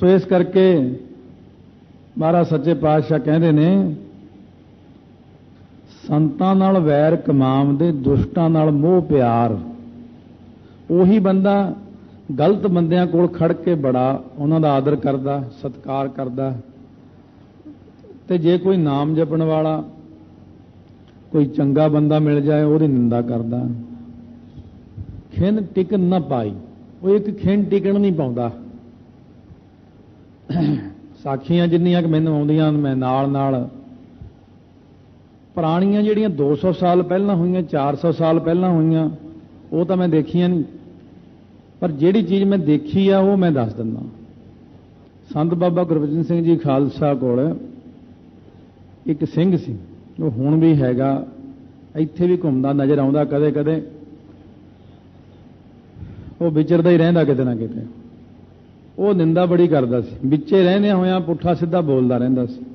सो इस करके महाराज सच्चे पातशाह कहते ने संतां नाल वैर कमावदे दुष्टां नाल मोह प्यार। ਉਹੀ ਬੰਦਾ गलत ਬੰਦਿਆਂ ਕੋਲ ਖੜ ਕੇ ਬੜਾ ਉਹਨਾਂ ਦਾ ਆਦਰ ਕਰਦਾ ਸਤਿਕਾਰ ਕਰਦਾ ਤੇ ਜੇ ਕੋਈ ਨਾਮ ਜਪਣ ਵਾਲਾ ਕੋਈ ਚੰਗਾ ਬੰਦਾ ਮਿਲ ਜਾਏ ਉਹਦੀ ਨਿੰਦਾ ਕਰਦਾ। ਖਿੰਨ ਟਿਕਣ ਨਾ ਪਾਈ, ਉਹ ਇੱਕ ਖਿੰਨ ਟਿਕਣ ਨਹੀਂ ਪਾਉਂਦਾ। ਸਾਖੀਆਂ ਜਿੰਨੀਆਂ ਕਿ ਮੈਨੂੰ ਆਉਂਦੀਆਂ ਮੈਂ ਨਾਲ ਪੁਰਾਣੀਆਂ ਜਿਹੜੀਆਂ 200 ਸਾਲ ਪਹਿਲਾਂ ਹੋਈਆਂ 400 ਸਾਲ ਪਹਿਲਾਂ ਹੋਈਆਂ ਉਹ ਤਾਂ ਮੈਂ ਦੇਖੀਆਂ ਨਹੀਂ, ਪਰ ਜਿਹੜੀ ਚੀਜ਼ ਮੈਂ ਦੇਖੀ ਆ ਉਹ ਮੈਂ ਦੱਸ ਦਿੰਦਾ। ਸੰਤ ਬਾਬਾ ਗੁਰਬਚਨ ਸਿੰਘ ਜੀ ਖਾਲਸਾ ਕੋਲ ਇੱਕ ਸਿੰਘ ਸੀ, ਉਹ ਹੁਣ ਵੀ ਹੈਗਾ, ਇੱਥੇ ਵੀ ਘੁੰਮਦਾ ਨਜ਼ਰ ਆਉਂਦਾ ਕਦੇ ਕਦੇ, ਉਹ ਵਿਚਰਦਾ ਹੀ ਰਹਿੰਦਾ ਕਿਤੇ ਨਾ ਕਿਤੇ। ਉਹ ਨਿੰਦਾ ਬੜੀ ਕਰਦਾ ਸੀ, ਵਿੱਚੇ ਰਹਿੰਦਿਆਂ ਹੋਇਆਂ ਪੁੱਠਾ ਸਿੱਧਾ ਬੋਲਦਾ ਰਹਿੰਦਾ ਸੀ।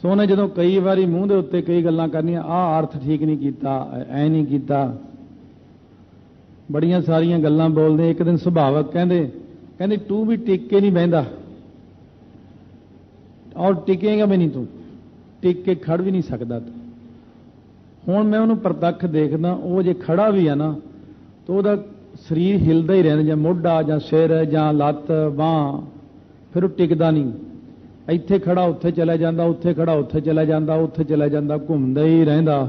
ਸੋ ਉਹਨੇ ਜਦੋਂ ਕਈ ਵਾਰੀ ਮੂੰਹ ਦੇ ਉੱਤੇ ਕਈ ਗੱਲਾਂ ਕਰਨੀਆਂ, ਆਹ ਅਰਥ ਠੀਕ ਨਹੀਂ ਕੀਤਾ, ਐ ਨਹੀਂ ਕੀਤਾ, ਬੜੀਆਂ ਸਾਰੀਆਂ ਗੱਲਾਂ ਬੋਲਦੇ। ਇੱਕ ਦਿਨ ਸੁਭਾਵਕ ਕਹਿੰਦੇ ਤੂੰ ਵੀ ਟਿਕ ਕੇ ਨਹੀਂ ਬਹਿੰਦਾ ਔਰ ਟਿਕੇਗਾ ਵੀ ਨਹੀਂ, ਤੂੰ ਟਿਕ ਕੇ ਖੜ ਵੀ ਨਹੀਂ ਸਕਦਾ ਤੂੰ। ਹੁਣ ਮੈਂ ਉਹਨੂੰ ਪ੍ਰਤੱਖ ਦੇਖਦਾ, ਉਹ ਜੇ ਖੜਾ ਵੀ ਆ ਨਾ ਤਾਂ ਉਹਦਾ ਸਰੀਰ ਹਿਲਦਾ ਹੀ ਰਹਿੰਦਾ, ਜਾਂ ਮੋਢਾ ਜਾਂ ਸਿਰ ਜਾਂ ਲੱਤ ਬਾਂਹ, ਫਿਰ ਉਹ ਟਿਕਦਾ ਨਹੀਂ। ਇੱਥੇ ਖੜਾ ਉੱਥੇ ਚਲਾ ਜਾਂਦਾ, ਉੱਥੇ ਖੜਾ ਉੱਥੇ ਚਲਾ ਜਾਂਦਾ, ਉੱਥੇ ਚਲਾ ਜਾਂਦਾ, ਘੁੰਮਦਾ ਹੀ ਰਹਿੰਦਾ।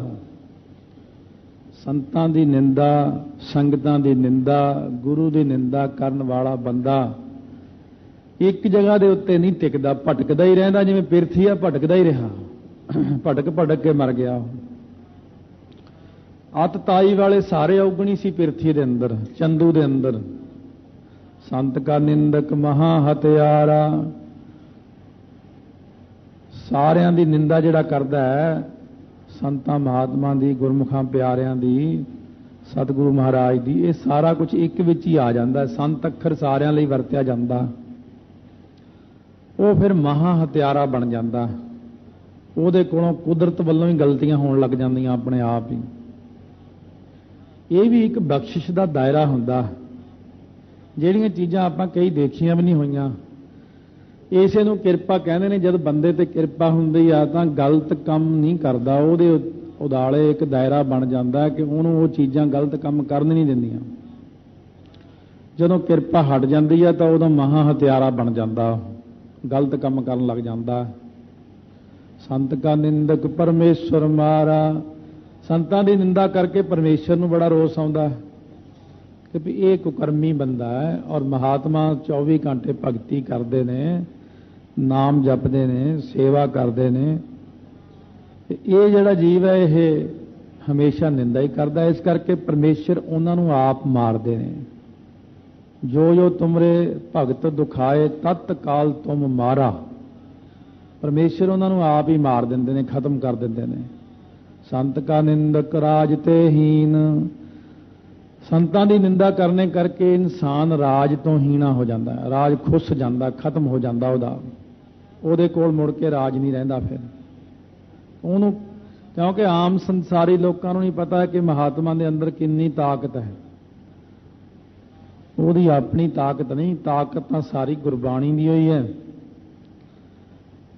ਸੰਤਾਂ ਦੀ ਨਿੰਦਾ, ਸੰਗਤਾਂ ਦੀ ਨਿੰਦਾ, ਗੁਰੂ ਦੀ ਨਿੰਦਾ ਕਰਨ ਵਾਲਾ ਬੰਦਾ ਇੱਕ ਜਗ੍ਹਾ ਦੇ ਉੱਤੇ ਨਹੀਂ ਟਿਕਦਾ, ਭਟਕਦਾ ਹੀ ਰਹਿੰਦਾ। ਜਿਵੇਂ ਪਿਰਥੀ ਆ, ਭਟਕਦਾ ਹੀ ਰਿਹਾ, ਭਟਕ ਕੇ ਮਰ ਗਿਆ। ਅੱਤ ਤਾਈ ਵਾਲੇ ਸਾਰੇ ਔਗਣੀ ਸੀ ਪਿਰਥੀ ਦੇ ਅੰਦਰ, ਚੰਦੂ ਦੇ ਅੰਦਰ। ਸੰਤ ਕਾ ਨਿੰਦਕ ਮਹਾ ਹਤਿਆਰਾ, ਸਾਰਿਆਂ ਦੀ ਨਿੰਦਾ ਜਿਹੜਾ ਕਰਦਾ ਹੈ, ਸੰਤਾਂ ਮਹਾਤਮਾ ਦੀ, ਗੁਰਮੁਖਾਂ ਪਿਆਰਿਆਂ ਦੀ, ਸਤਿਗੁਰੂ ਮਹਾਰਾਜ ਦੀ, ਇਹ ਸਾਰਾ ਕੁਝ ਇੱਕ ਵਿੱਚ ਹੀ ਆ ਜਾਂਦਾ। ਸੰਤ ਅੱਖਰ ਸਾਰਿਆਂ ਲਈ ਵਰਤਿਆ ਜਾਂਦਾ, ਉਹ ਫਿਰ ਮਹਾ ਹਤਿਆਰਾ ਬਣ ਜਾਂਦਾ। ਉਹਦੇ ਕੋਲੋਂ ਕੁਦਰਤ ਵੱਲੋਂ ਹੀ ਗਲਤੀਆਂ ਹੋਣ ਲੱਗ ਜਾਂਦੀਆਂ ਆਪਣੇ ਆਪ ਹੀ। ਇਹ ਵੀ ਇੱਕ ਬਖਸ਼ਿਸ਼ ਦਾ ਦਾਇਰਾ ਹੁੰਦਾ, ਜਿਹੜੀਆਂ ਚੀਜ਼ਾਂ ਆਪਾਂ ਕਈ ਦੇਖੀਆਂ ਵੀ ਨਹੀਂ ਹੋਈਆਂ। ਇਸੇ ਨੂੰ ਕਿਰਪਾ ਕਹਿੰਦੇ ਨੇ। ਜਦ ਬੰਦੇ ਤੇ ਕਿਰਪਾ ਹੁੰਦੀ ਆ ਤਾਂ ਗਲਤ ਕੰਮ ਨਹੀਂ ਕਰਦਾ, ਉਹਦੇ ਉਦਾਲੇ ਇੱਕ ਦਾਇਰਾ ਬਣ ਜਾਂਦਾ ਕਿ ਉਹਨੂੰ ਉਹ ਚੀਜ਼ਾਂ ਗਲਤ ਕੰਮ ਕਰਨ ਨਹੀਂ ਦਿੰਦੀਆਂ। ਜਦੋਂ ਕਿਰਪਾ ਹਟ ਜਾਂਦੀ ਆ ਤਾਂ ਉਦੋਂ ਮਹਾ ਹਥਿਆਰਾ ਬਣ ਜਾਂਦਾ, ਗਲਤ ਕੰਮ ਕਰਨ ਲੱਗ ਜਾਂਦਾ। ਸੰਤ ਕਾ ਨਿੰਦਕ ਪਰਮੇਸ਼ਵਰ ਮਾਰਾ, ਸੰਤਾਂ ਦੀ ਨਿੰਦਾ ਕਰਕੇ ਪਰਮੇਸ਼ਰ ਨੂੰ ਬੜਾ ਰੋਸ ਆਉਂਦਾ ਕਿ ਵੀ ਇਹ ਕੁਕਰਮੀ ਬੰਦਾ ਹੈ। ਔਰ ਮਹਾਤਮਾ 24 ਘੰਟੇ ਭਗਤੀ ਕਰਦੇ ਨੇ, ਨਾਮ ਜਪਦੇ ਨੇ, ਸੇਵਾ ਕਰਦੇ ਨੇ। ਇਹ ਜਿਹੜਾ ਜੀਵ ਹੈ ਇਹ ਹਮੇਸ਼ਾ ਨਿੰਦਾ ਹੀ ਕਰਦਾ। ਇਸ ਕਰਕੇ ਪਰਮੇਸ਼ਰ ਉਹਨਾਂ ਨੂੰ ਆਪ ਮਾਰਦੇ ਨੇ। ਜੋ ਜੋ ਤੁਮਰੇ ਭਗਤ ਦੁਖਾਏ ਤਤ ਕਾਲ ਤੁਮ ਮਾਰਾ, ਪਰਮੇਸ਼ਰ ਉਹਨਾਂ ਨੂੰ ਆਪ ਹੀ ਮਾਰ ਦਿੰਦੇ ਨੇ, ਖਤਮ ਕਰ ਦਿੰਦੇ ਨੇ। ਸੰਤ ਕਾ ਨਿੰਦਕ ਰਾਜ ਤੇ ਹੀਨ, ਸੰਤਾਂ ਦੀ ਨਿੰਦਾ ਕਰਨੇ ਕਰਕੇ ਇਨਸਾਨ ਰਾਜ ਤੋਂ ਹੀਣਾ ਹੋ ਜਾਂਦਾ, ਰਾਜ ਖੁੱਸ ਜਾਂਦਾ, ਖਤਮ ਹੋ ਜਾਂਦਾ ਉਹਦੇ ਕੋਲ ਮੁੜ ਕੇ ਰਾਜ ਨਹੀਂ ਰਹਿੰਦਾ ਫਿਰ ਉਹਨੂੰ। ਕਿਉਂਕਿ ਆਮ ਸੰਸਾਰੀ ਲੋਕਾਂ ਨੂੰ ਨਹੀਂ ਪਤਾ ਕਿ ਮਹਾਤਮਾ ਦੇ ਅੰਦਰ ਕਿੰਨੀ ਤਾਕਤ ਹੈ। ਉਹਦੀ ਆਪਣੀ ਤਾਕਤ ਨਹੀਂ, ਤਾਕਤ ਤਾਂ ਸਾਰੀ ਗੁਰਬਾਣੀ ਦੀ ਹੋਈ ਹੈ।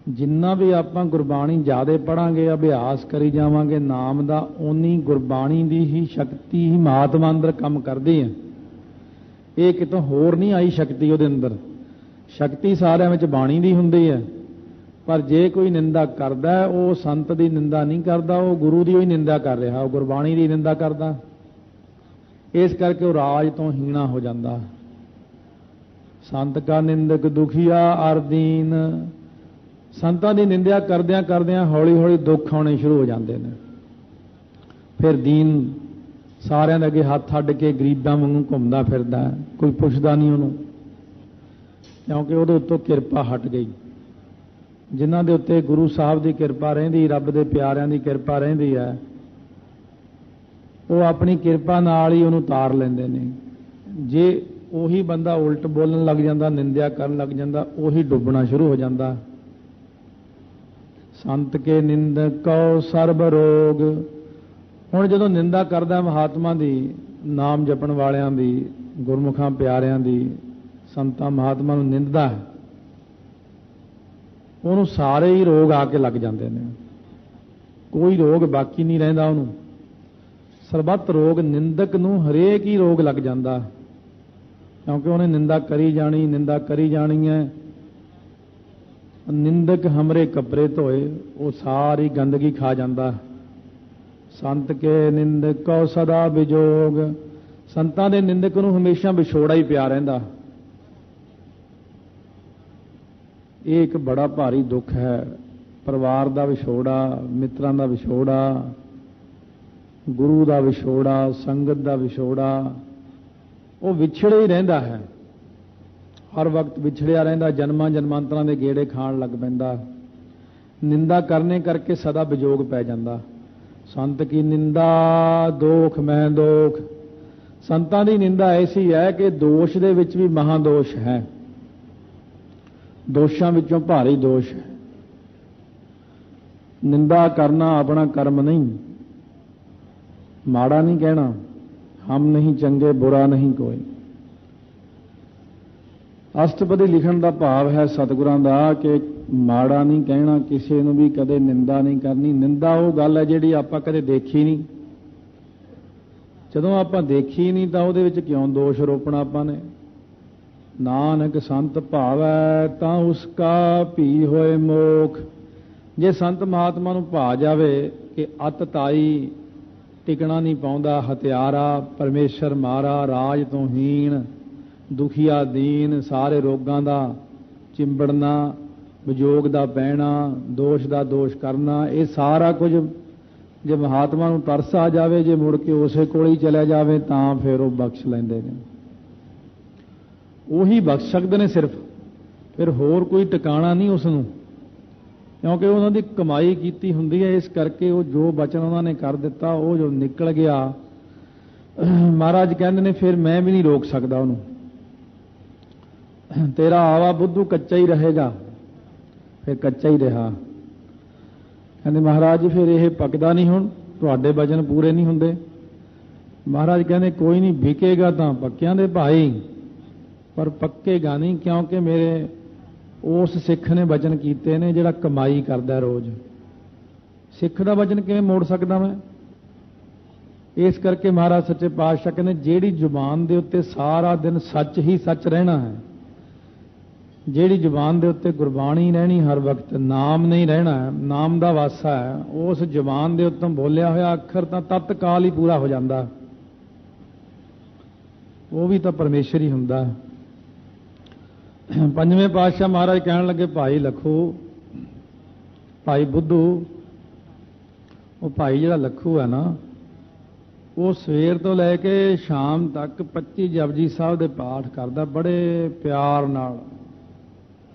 ਜਿੰਨਾ ਵੀ ਆਪਾਂ ਗੁਰਬਾਣੀ ਜ਼ਿਆਦਾ ਪੜਾਂਗੇ, ਅਭਿਆਸ ਕਰੀ ਜਾਵਾਂਗੇ ਨਾਮ ਦਾ, ਓਨੀ ਗੁਰਬਾਣੀ ਦੀ ਹੀ ਸ਼ਕਤੀ ਹੀ ਮਹਾਤਮਾ ਅੰਦਰ ਕੰਮ ਕਰਦੀ ਹੈ। ਇਹ ਕਿਤੋਂ ਹੋਰ ਨਹੀਂ ਆਈ ਸ਼ਕਤੀ ਉਹਦੇ ਅੰਦਰ। ਸ਼ਕਤੀ ਸਾਰਿਆਂ ਵਿੱਚ ਬਾਣੀ ਦੀ ਹੁੰਦੀ ਹੈ, ਪਰ ਜੇ ਕੋਈ ਨਿੰਦਾ ਕਰਦਾ ਉਹ ਸੰਤ ਦੀ ਨਿੰਦਾ ਨਹੀਂ ਕਰਦਾ, ਉਹ ਗੁਰੂ ਦੀ ਹੀ ਨਿੰਦਾ ਕਰ ਰਿਹਾ, ਉਹ ਗੁਰਬਾਣੀ ਦੀ ਨਿੰਦਾ ਕਰਦਾ। ਇਸ ਕਰਕੇ ਉਹ ਰਾਜ ਤੋਂ ਹੀਣਾ ਹੋ ਜਾਂਦਾ। ਸੰਤ ਕਾ ਨਿੰਦਕ ਦੁਖੀਆ ਅਰ ਦੀਨ, ਸੰਤਾਂ ਦੀ ਨਿੰਦਿਆ ਕਰਦਿਆਂ ਕਰਦਿਆਂ ਹੌਲੀ ਹੌਲੀ ਦੁੱਖ ਆਉਣੇ ਸ਼ੁਰੂ ਹੋ ਜਾਂਦੇ ਨੇ। ਫਿਰ ਦੀਨ ਸਾਰਿਆਂ ਦੇ ਅੱਗੇ ਹੱਥ ਅੱਡ ਕੇ ਗਰੀਬਾਂ ਵਾਂਗੂ ਘੁੰਮਦਾ ਫਿਰਦਾ, ਕੋਈ ਪੁੱਛਦਾ ਨਹੀਂ ਉਹਨੂੰ, ਕਿਉਂਕਿ ਉਹਦੇ ਉੱਤੋਂ ਕਿਰਪਾ ਹਟ ਗਈ। ਜਿਨ੍ਹਾਂ ਦੇ ਉੱਤੇ ਗੁਰੂ ਸਾਹਿਬ ਦੀ ਕਿਰਪਾ ਰਹਿੰਦੀ, ਰੱਬ ਦੇ ਪਿਆਰਿਆਂ ਦੀ ਕਿਰਪਾ ਰਹਿੰਦੀ ਹੈ, ਉਹ ਆਪਣੀ ਕਿਰਪਾ ਨਾਲ ਹੀ ਉਹਨੂੰ ਤਾਰ ਲੈਂਦੇ ਨੇ। ਜੇ ਉਹੀ ਬੰਦਾ ਉਲਟ ਬੋਲਣ ਲੱਗ ਜਾਂਦਾ, ਨਿੰਦਿਆ ਕਰਨ ਲੱਗ ਜਾਂਦਾ, ਉਹੀ ਡੁੱਬਣਾ ਸ਼ੁਰੂ ਹੋ ਜਾਂਦਾ। ਸੰਤ ਕੇ ਨਿੰਦਕ ਕਉ ਸਰਬ ਰੋਗ, ਹੁਣ ਜਦੋਂ ਨਿੰਦਾ ਕਰਦਾ ਮਹਾਤਮਾ ਦੀ, ਨਾਮ ਜਪਣ ਵਾਲਿਆਂ ਦੀ, ਗੁਰਮੁਖਾਂ ਪਿਆਰਿਆਂ ਦੀ, ਸੰਤਾਂ ਮਹਾਤਮਾ ਨੂੰ ਨਿੰਦਦਾ ਹੈ, ਉਹਨੂੰ ਸਾਰੇ ਹੀ ਰੋਗ ਆ ਕੇ ਲੱਗ ਜਾਂਦੇ ਨੇ। ਕੋਈ ਰੋਗ ਬਾਕੀ ਨਹੀਂ ਰਹਿੰਦਾ ਉਹਨੂੰ। ਸਰਬੱਤ ਰੋਗ ਨਿੰਦਕ ਨੂੰ ਹਰੇਕ ਹੀ ਰੋਗ ਲੱਗ ਜਾਂਦਾ, ਕਿਉਂਕਿ ਉਹਨੇ ਨਿੰਦਾ ਕਰੀ ਜਾਣੀ, ਨਿੰਦਾ ਕਰੀ ਜਾਣੀ ਹੈ। ਨਿੰਦਕ ਹਮਰੇ ਕੱਪੜੇ ਧੋਏ, ਉਹ ਸਾਰੀ ਗੰਦਗੀ ਖਾ ਜਾਂਦਾ। ਸੰਤ ਕੇ ਨਿੰਦਕ ਕੋ ਸਦਾ ਵਿਜੋਗ, ਸੰਤਾਂ ਦੇ ਨਿੰਦਕ ਨੂੰ ਹਮੇਸ਼ਾ ਵਿਛੋੜਾ ਹੀ ਪਿਆ ਰਹਿੰਦਾ। ਇਹ ਇੱਕ ਬੜਾ ਭਾਰੀ ਦੁੱਖ ਹੈ। ਪਰਿਵਾਰ ਦਾ ਵਿਛੋੜਾ, ਮਿੱਤਰਾਂ ਦਾ ਵਿਛੋੜਾ, ਗੁਰੂ ਦਾ ਵਿਛੋੜਾ, ਸੰਗਤ ਦਾ ਵਿਛੋੜਾ, ਉਹ ਵਿਛੜੇ ਹੀ ਰਹਿੰਦਾ ਹੈ। ਹਰ ਵਕਤ ਵਿਛੜਿਆ ਰਹਿੰਦਾ, ਜਨਮਾਂ ਜਨਮਾਂਤਰਾਂ ਦੇ ਗੇੜੇ ਖਾਣ ਲੱਗ ਪੈਂਦਾ। ਨਿੰਦਾ ਕਰਨੇ ਕਰਕੇ ਸਦਾ ਵਿਜੋਗ ਪੈ ਜਾਂਦਾ। ਸੰਤ ਕੀ ਨਿੰਦਾ ਦੋਖ ਮੈਂ ਦੋਖ, ਸੰਤਾਂ ਦੀ ਨਿੰਦਾ ਐਸੀ ਹੈ ਕਿ ਦੋਸ਼ ਦੇ ਵਿੱਚ ਵੀ ਮਹਾਦੋਸ਼ ਹੈ, ਦੋਸ਼ਾਂ ਵਿੱਚੋਂ ਭਾਰੀ ਦੋਸ਼ ਹੈ। ਨਿੰਦਾ ਕਰਨਾ ਆਪਣਾ ਕਰਮ ਨਹੀਂ, ਮਾੜਾ ਨਹੀਂ ਕਹਿਣਾ, ਹਮ ਨਹੀਂ ਚੰਗੇ ਬੁਰਾ ਨਹੀਂ ਕੋਈ। ਅਸ਼ਟਪਦੀ ਲਿਖਣ ਦਾ ਭਾਵ ਹੈ ਸਤਿਗੁਰਾਂ ਦਾ ਕਿ ਮਾੜਾ ਨਹੀਂ ਕਹਿਣਾ, ਕਿਸੇ ਨੂੰ ਵੀ ਕਦੇ ਨਿੰਦਾ ਨਹੀਂ ਕਰਨੀ। ਨਿੰਦਾ ਉਹ ਗੱਲ ਹੈ ਜਿਹੜੀ ਆਪਾਂ ਕਦੇ ਦੇਖੀ ਨਹੀਂ। ਜਦੋਂ ਆਪਾਂ ਦੇਖੀ ਨਹੀਂ ਤਾਂ ਉਹਦੇ ਵਿੱਚ ਕਿਉਂ ਦੋਸ਼ ਰੋਪਣਾ ਆਪਾਂ ਨੇ। ਨਾਨਕ ਸੰਤ ਭਾਵੈ ਤਾਂ ਉਸਕਾ ਭੀ ਹੋਏ ਮੋਖ, ਜੇ ਸੰਤ ਮਹਾਤਮਾ ਨੂੰ ਭਾ ਜਾਵੇ ਕਿ ਅਤ ਤਾਈ ਟਿਕਣਾ ਨਹੀਂ ਪਾਉਂਦਾ, ਹਥਿਆਰਾ ਪਰਮੇਸ਼ਰ ਮਾਰਾ, ਰਾਜ ਤੋਂ ਹੀਣ, ਦੁਖੀਆ ਦੀਨ, ਸਾਰੇ ਰੋਗਾਂ ਦਾ ਚਿੰਬੜਨਾ, ਵਿਜੋਗ ਦਾ ਪੈਣਾ, ਦੋਸ਼ ਦਾ ਦੋਸ਼ ਕਰਨਾ, ਇਹ ਸਾਰਾ ਕੁਝ ਜੇ ਮਹਾਤਮਾ ਨੂੰ ਤਰਸ ਆ ਜਾਵੇ, ਜੇ ਮੁੜ ਕੇ ਉਸੇ ਕੋਲ ਹੀ ਚਲਿਆ ਜਾਵੇ ਤਾਂ ਫਿਰ ਉਹ ਬਖਸ਼ ਲੈਂਦੇ ਨੇ। ਉਹੀ ਬਖਸ਼ ਸਕਦੇ ਨੇ ਸਿਰਫ, ਫਿਰ ਹੋਰ ਕੋਈ ਟਿਕਾਣਾ ਨਹੀਂ ਉਸ ਨੂੰ, ਕਿਉਂਕਿ ਉਹਨਾਂ ਦੀ ਕਮਾਈ ਕੀਤੀ ਹੁੰਦੀ ਹੈ। ਇਸ ਕਰਕੇ ਉਹ ਜੋ ਬਚਨ ਉਹਨਾਂ ਨੇ ਕਰ ਦਿੱਤਾ, ਉਹ ਜੋ ਨਿਕਲ ਗਿਆ, ਮਹਾਰਾਜ ਕਹਿੰਦੇ ਨੇ ਫਿਰ ਮੈਂ ਵੀ ਨਹੀਂ ਰੋਕ ਸਕਦਾ ਉਹਨੂੰ। ਤੇਰਾ ਆਵਾ ਬੁੱਧੂ ਕੱਚਾ ਹੀ ਰਹੇਗਾ, ਫਿਰ ਕੱਚਾ ਹੀ ਰਿਹਾ। ਕਹਿੰਦੇ ਮਹਾਰਾਜ ਫਿਰ ਇਹ ਪੱਕਦਾ ਨਹੀਂ, ਹੁਣ ਤੁਹਾਡੇ ਬਚਨ ਪੂਰੇ ਨਹੀਂ ਹੁੰਦੇ। ਮਹਾਰਾਜ ਕਹਿੰਦੇ ਕੋਈ ਨਹੀਂ, ਵਿਕੇਗਾ ਤਾਂ ਪੱਕਿਆਂ ਦੇ ਭਾਈ, ਪਰ ਪੱਕੇਗਾ ਨਹੀਂ, ਕਿਉਂਕਿ ਮੇਰੇ ਉਸ ਸਿੱਖ ਨੇ ਬਚਨ ਕੀਤੇ ਨੇ ਜਿਹੜਾ ਕਮਾਈ ਕਰਦਾ ਰੋਜ਼। ਸਿੱਖ ਦਾ ਬਚਨ ਕਿਵੇਂ ਮੋੜ ਸਕਦਾ ਮੈਂ? ਇਸ ਕਰਕੇ ਮਹਾਰਾਜ ਸੱਚੇ ਪਾਤਸ਼ਾਹ ਕਹਿੰਦੇ ਜਿਹੜੀ ਜ਼ੁਬਾਨ ਦੇ ਉੱਤੇ ਸਾਰਾ ਦਿਨ ਸੱਚ ਹੀ ਸੱਚ ਰਹਿਣਾ ਹੈ, ਜਿਹੜੀ ਜ਼ੁਬਾਨ ਦੇ ਉੱਤੇ ਗੁਰਬਾਣੀ ਰਹਿਣੀ ਹਰ ਵਕਤ, ਨਾਮ ਨਹੀਂ ਰਹਿਣਾ ਹੈ, ਨਾਮ ਦਾ ਵਾਸਾ ਹੈ, ਉਸ ਜ਼ੁਬਾਨ ਦੇ ਉੱਤੋਂ ਬੋਲਿਆ ਹੋਇਆ ਅੱਖਰ ਤਾਂ ਤਤਕਾਲ ਹੀ ਪੂਰਾ ਹੋ ਜਾਂਦਾ, ਉਹ ਵੀ ਤਾਂ ਪਰਮੇਸ਼ਰ ਹੀ ਹੁੰਦਾ। ਪੰਜਵੇਂ ਪਾਤਸ਼ਾਹ ਮਹਾਰਾਜ ਕਹਿਣ ਲੱਗੇ ਭਾਈ ਲਖੂ, ਭਾਈ ਬੁੱਧੂ, ਉਹ ਭਾਈ ਜਿਹੜਾ ਲਖੂ ਹੈ ਨਾ, ਉਹ ਸਵੇਰ ਤੋਂ ਲੈ ਕੇ ਸ਼ਾਮ ਤੱਕ 25 ਜਪਜੀ ਸਾਹਿਬ ਦੇ ਪਾਠ ਕਰਦਾ ਬੜੇ ਪਿਆਰ ਨਾਲ।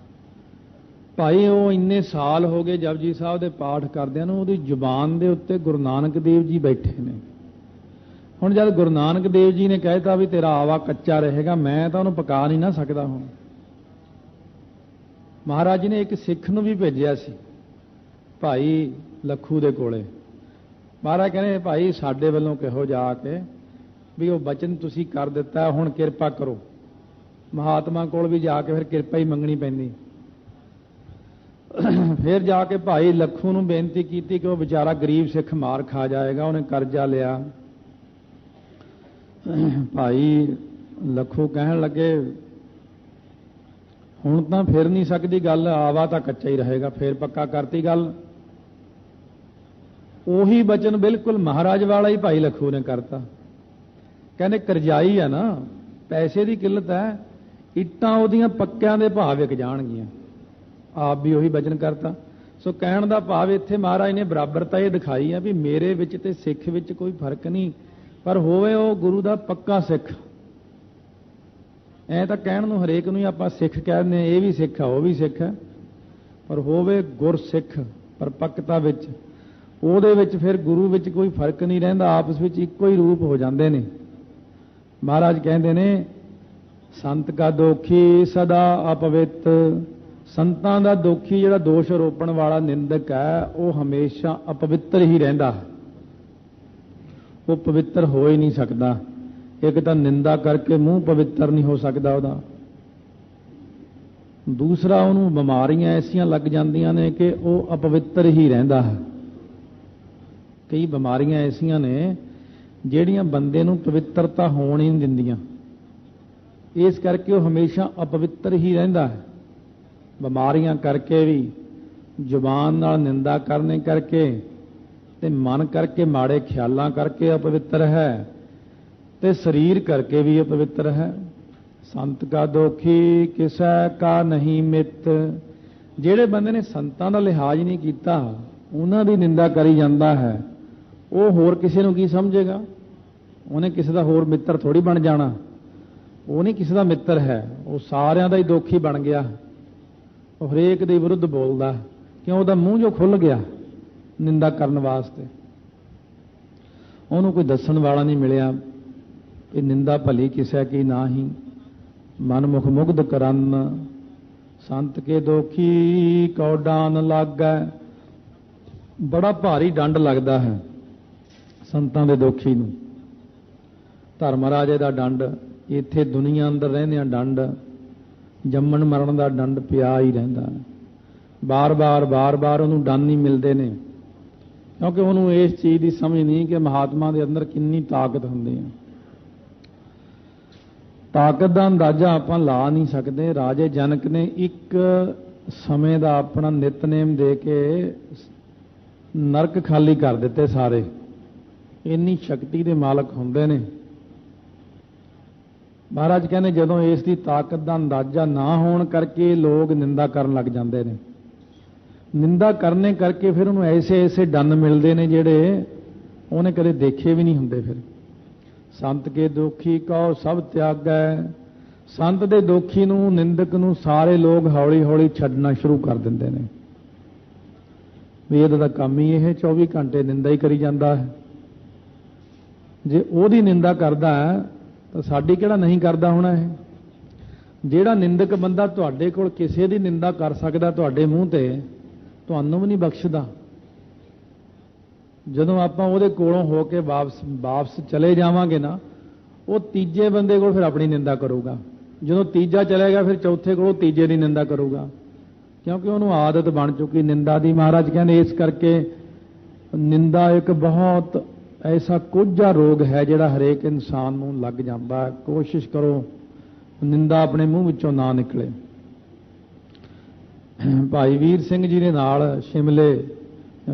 ਭਾਈ ਉਹ ਇੰਨੇ ਸਾਲ ਹੋ ਗਏ ਜਪਜੀ ਸਾਹਿਬ ਦੇ ਪਾਠ ਕਰਦਿਆਂ ਨੂੰ, ਉਹਦੀ ਜ਼ੁਬਾਨ ਦੇ ਉੱਤੇ ਗੁਰੂ ਨਾਨਕ ਦੇਵ ਜੀ ਬੈਠੇ ਨੇ। ਹੁਣ ਜਦ ਗੁਰੂ ਨਾਨਕ ਦੇਵ ਜੀ ਨੇ ਕਹਿਤਾ ਵੀ ਤੇਰਾ ਆਵਾ ਕੱਚਾ ਰਹੇਗਾ, ਮੈਂ ਤਾਂ ਉਹਨੂੰ ਪਕਾ ਨਹੀਂ ਨਾ ਸਕਦਾ। ਹੁਣ ਮਹਾਰਾਜ ਜੀ ਨੇ ਇੱਕ ਸਿੱਖ ਨੂੰ ਵੀ ਭੇਜਿਆ ਸੀ ਭਾਈ ਲਖੂ ਦੇ ਕੋਲੇ। ਮਹਾਰਾਜ ਕਹਿੰਦੇ ਭਾਈ ਸਾਡੇ ਵੱਲੋਂ ਕਹੋ ਜਾ ਕੇ ਵੀ ਉਹ ਬਚਨ ਤੁਸੀਂ ਕਰ ਦਿੱਤਾ, ਹੁਣ ਕਿਰਪਾ ਕਰੋ। ਮਹਾਤਮਾ ਕੋਲ ਵੀ ਜਾ ਕੇ ਫਿਰ ਕਿਰਪਾ ਹੀ ਮੰਗਣੀ ਪੈਂਦੀ। ਫਿਰ ਜਾ ਕੇ ਭਾਈ ਲਖੂ ਨੂੰ ਬੇਨਤੀ ਕੀਤੀ ਕਿ ਉਹ ਵਿਚਾਰਾ ਗਰੀਬ ਸਿੱਖ ਮਾਰ ਖਾ ਜਾਏਗਾ, ਉਹਨੇ ਕਰਜ਼ਾ ਲਿਆ। ਭਾਈ ਲਖੂ ਕਹਿਣ ਲੱਗੇ ਹੁਣ ਤਾਂ ਫਿਰ ਨਹੀਂ ਸਕਦੀ ਗੱਲ, ਆਵਾ ਤਾਂ ਕੱਚਾ ਹੀ ਰਹੇਗਾ। ਫਿਰ ਪੱਕਾ ਕਰਤੀ ਗੱਲ। ਉਹੀ ਬਚਨ ਬਿਲਕੁਲ ਮਹਾਰਾਜ ਵਾਲਾ ਹੀ ਭਾਈ ਲਖੂ ਨੇ ਕਰਤਾ। ਕਹਿੰਦੇ ਕਰਜ਼ਾਈ ਹੈ ਨਾ, ਪੈਸੇ ਦੀ ਕਿੱਲਤ ਹੈ, ਇੱਟਾਂ ਉਹਦੀਆਂ ਪੱਕਿਆਂ ਦੇ ਭਾਅ ਵਿਕ ਜਾਣਗੀਆਂ। ਆਪ ਵੀ ਉਹੀ ਬਚਨ ਕਰਤਾ। ਸੋ ਕਹਿਣ ਦਾ ਭਾਵ ਇੱਥੇ ਮਹਾਰਾਜ ਨੇ ਬਰਾਬਰਤਾ ਇਹ ਦਿਖਾਈ ਹੈ ਵੀ ਮੇਰੇ ਵਿੱਚ ਤੇ ਸਿੱਖ ਵਿੱਚ ਕੋਈ ਫਰਕ ਨਹੀਂ, ਪਰ ਹੋਵੇ ਉਹ ਗੁਰੂ ਦਾ ਪੱਕਾ ਸਿੱਖ। ਐ ਤਾਂ ਕਹਿਣ ਨੂੰ ਹਰੇਕ ਨੂੰ ਹੀ ਆਪਾਂ ਸਿੱਖ ਕਹਿੰਦੇ, ਇਹ ਵੀ ਸਿੱਖ ਆ ਉਹ ਵੀ ਸਿੱਖ ਹੈ, ਪਰ ਹੋਵੇ ਗੁਰਸਿੱਖ ਪਰਪੱਕਤਾ ਵਿੱਚ, ਉਹਦੇ ਵਿੱਚ ਫਿਰ ਗੁਰੂ ਵਿੱਚ ਕੋਈ ਫਰਕ ਨਹੀਂ ਰਹਿੰਦਾ, ਆਪਸ ਵਿੱਚ ਇੱਕੋ ਹੀ ਰੂਪ ਹੋ ਜਾਂਦੇ ਨੇ। ਮਹਾਰਾਜ ਕਹਿੰਦੇ ਨੇ ਸੰਤ ਕਾ ਦੋਖੀ ਸਦਾ ਅਪਵਿੱਤ, ਸੰਤਾਂ ਦਾ ਦੋਖੀ ਜਿਹੜਾ ਦੋਸ਼ ਰੋਪਣ ਵਾਲਾ ਨਿੰਦਕ ਹੈ ਉਹ ਹਮੇਸ਼ਾ ਅਪਵਿੱਤਰ ਹੀ ਰਹਿੰਦਾ, ਉਹ ਪਵਿੱਤਰ ਹੋ ਹੀ ਨਹੀਂ ਸਕਦਾ। ਇੱਕ ਤਾਂ ਨਿੰਦਾ ਕਰਕੇ ਮੂੰਹ ਪਵਿੱਤਰ ਨਹੀਂ ਹੋ ਸਕਦਾ ਉਹਦਾ, दूसरा ਉਹਨੂੰ ਬਿਮਾਰੀਆਂ ਐਸੀਆਂ ਲੱਗ ਜਾਂਦੀਆਂ ਨੇ ਕਿ ਉਹ ਅਪਵਿੱਤਰ ਹੀ ਰਹਿੰਦਾ ਹੈ। ਕਈ ਬਿਮਾਰੀਆਂ ਐਸੀਆਂ ਨੇ ਜਿਹੜੀਆਂ ਬੰਦੇ ਨੂੰ ਪਵਿੱਤਰਤਾ ਹੋਣ ਹੀ ਨਹੀਂ ਦਿੰਦੀਆਂ, ਇਸ ਕਰਕੇ ਉਹ ਹਮੇਸ਼ਾ ਅਪਵਿੱਤਰ ਹੀ ਰਹਿੰਦਾ ਹੈ। ਬਿਮਾਰੀਆਂ ਕਰਕੇ ਵੀ, ਜ਼ੁਬਾਨ ਨਾਲ ਨਿੰਦਾ ਕਰਨੇ ਕਰਕੇ ਤੇ ਮਨ ਕਰਕੇ ਮਾੜੇ ਖਿਆਲਾਂ ਕਰਕੇ ਅਪਵਿੱਤਰ ਹੈ ਤੇ ਸਰੀਰ ਕਰਕੇ ਵੀ ਅਪਵਿੱਤਰ ਹੈ। ਸੰਤ ਕਾ ਦੋਖੀ ਕਿਸੈ ਕਾ ਨਹੀਂ ਮਿੱਤ। ਜਿਹੜੇ ਬੰਦੇ ਨੇ ਸੰਤਾਂ ਦਾ ਲਿਹਾਜ਼ ਨਹੀਂ ਕੀਤਾ, ਉਹਨਾਂ ਦੀ ਨਿੰਦਾ ਕਰੀ ਜਾਂਦਾ ਹੈ, ਉਹ ਹੋਰ ਕਿਸੇ ਨੂੰ ਕੀ ਸਮਝੇਗਾ? ਉਹਨੇ ਕਿਸੇ ਦਾ ਹੋਰ ਮਿੱਤਰ ਥੋੜੀ ਬਣ ਜਾਣਾ। ਉਹ ਨਹੀਂ ਕਿਸੇ ਦਾ ਮਿੱਤਰ ਹੈ, ਉਹ ਸਾਰਿਆਂ ਦਾ ਹੀ ਦੋਖੀ ਬਣ ਗਿਆ। ਉਹ ਹਰੇਕ ਦੇ ਵਿਰੁੱਧ ਬੋਲਦਾ, ਕਿਉਂ? ਉਹਦਾ ਮੂੰਹ ਜੋ ਖੁੱਲ ਗਿਆ ਨਿੰਦਾ ਕਰਨ ਵਾਸਤੇ। ਉਹਨੂੰ ਕੋਈ ਦੱਸਣ ਵਾਲਾ ਨਹੀਂ ਮਿਲਿਆ ਕਿ ਨਿੰਦਾ ਭਲੀ ਕਿਸੈ ਕੀ ਨਾਹੀ, ਮਨਮੁਖ ਮੁਗਧ ਕਰਨ ਸੰਤ ਕੇ ਦੋਖੀ ਕਉ ਡਾਨ ਲਾਗੈ। ਬੜਾ ਭਾਰੀ ਡੰਡ ਲੱਗਦਾ ਹੈ ਸੰਤਾਂ ਦੇ ਦੋਖੀ ਨੂੰ। ਧਰਮ ਰਾਜੇ ਦਾ ਡੰਡ, ਇੱਥੇ ਦੁਨੀਆ ਅੰਦਰ ਰਹਿੰਦਿਆਂ ਡੰਡ, ਜੰਮਣ ਮਰਨ ਦਾ ਡੰਡ ਪਿਆ ਹੀ ਰਹਿੰਦਾ। ਬਾਰ-ਬਾਰ ਉਹਨੂੰ ਹੀ ਮਿਲਦੇ ਨੇ, ਕਿਉਂਕਿ ਉਹਨੂੰ ਇਸ ਚੀਜ਼ ਦੀ ਸਮਝ ਨਹੀਂ ਕਿ ਮਹਾਤਮਾ ਦੇ ਅੰਦਰ ਕਿੰਨੀ ਤਾਕਤ ਹੁੰਦੀ ਹੈ। ਤਾਕਤ ਦਾ ਅੰਦਾਜ਼ਾ ਆਪਾਂ ਲਾ ਨਹੀਂ ਸਕਦੇ। ਰਾਜੇ ਜਨਕ ਨੇ ਇੱਕ ਸਮੇਂ ਦਾ ਆਪਣਾ ਨਿਤਨੇਮ ਦੇ ਕੇ ਨਰਕ ਖਾਲੀ ਕਰ ਦਿੱਤੇ ਸਾਰੇ। ਇੰਨੀ ਸ਼ਕਤੀ ਦੇ ਮਾਲਕ ਹੁੰਦੇ ਨੇ। ਮਹਾਰਾਜ ਕਹਿੰਦੇ ਜਦੋਂ ਇਸ ਦੀ ਤਾਕਤ ਦਾ ਅੰਦਾਜ਼ਾ ਨਾ ਹੋਣ ਕਰਕੇ ਲੋਕ ਨਿੰਦਾ ਕਰਨ ਲੱਗ ਜਾਂਦੇ ਨੇ। ਨਿੰਦਾ ਕਰਨੇ ਕਰਕੇ ਫਿਰ ਉਹਨੂੰ ਐਸੇ ਡੰਨ ਮਿਲਦੇ ਨੇ ਜਿਹੜੇ ਉਹਨੇ ਕਦੇ ਦੇਖੇ ਵੀ ਨਹੀਂ ਹੁੰਦੇ। ਫਿਰ ਸੰਤ ਕੇ ਦੋਖੀ ਕਉ ਸਭ ਤਿਆਗੈ। ਸੰਤ ਦੇ ਦੋਖੀ ਨੂੰ, ਨਿੰਦਕ ਨੂੰ ਸਾਰੇ ਲੋਕ ਹੌਲੀ-ਹੌਲੀ ਛੱਡਣਾ ਸ਼ੁਰੂ ਕਰ ਦਿੰਦੇ ਨੇ। ਵੇਦ ਦਾ ਕੰਮ ਹੀ ਇਹ 24 ਘੰਟੇ ਨਿੰਦਾ ਹੀ ਕਰੀ ਜਾਂਦਾ ਹੈ। ਜੇ ਉਹਦੀ ਨਿੰਦਾ ਕਰਦਾ ਹੈ ਤਾਂ ਸਾਡੀ ਕਿਹੜਾ ਨਹੀਂ ਕਰਦਾ ਹੋਣਾ ਇਹ? ਜਿਹੜਾ ਨਿੰਦਕ ਬੰਦਾ ਤੁਹਾਡੇ ਕੋਲ ਕਿਸੇ ਦੀ ਨਿੰਦਾ ਕਰ ਸਕਦਾ ਤੁਹਾਡੇ ਮੂੰਹ ਤੇ, ਤੁਹਾਨੂੰ ਵੀ ਨਹੀਂ ਬਖਸ਼ਦਾ। ਜਦੋਂ ਆਪਾਂ ਉਹਦੇ ਕੋਲੋਂ ਹੋ ਕੇ ਵਾਪਸ ਚਲੇ ਜਾਵਾਂਗੇ ਨਾ, ਉਹ ਤੀਜੇ ਬੰਦੇ ਕੋਲ ਫਿਰ ਆਪਣੀ ਨਿੰਦਾ ਕਰੂਗਾ। ਜਦੋਂ ਤੀਜਾ ਚਲੇਗਾ ਫਿਰ ਚੌਥੇ ਕੋਲ ਤੀਜੇ ਦੀ ਨਿੰਦਾ ਕਰੂਗਾ, ਕਿਉਂਕਿ ਉਹਨੂੰ ਆਦਤ ਬਣ ਚੁੱਕੀ ਨਿੰਦਾ ਦੀ। ਮਹਾਰਾਜ ਕਹਿੰਦੇ ਇਸ ਕਰਕੇ ਨਿੰਦਾ ਇੱਕ ਬਹੁਤ ਐਸਾ ਕੋਝਾ ਰੋਗ ਹੈ ਜਿਹੜਾ ਹਰੇਕ ਇਨਸਾਨ ਨੂੰ ਲੱਗ ਜਾਂਦਾ ਹੈ। ਕੋਸ਼ਿਸ਼ ਕਰੋ ਨਿੰਦਾ ਆਪਣੇ ਮੂੰਹ ਵਿੱਚੋਂ ਨਾ ਨਿਕਲੇ। ਭਾਈ ਵੀਰ ਸਿੰਘ ਜੀ ਦੇ ਨਾਲ ਸ਼ਿਮਲੇ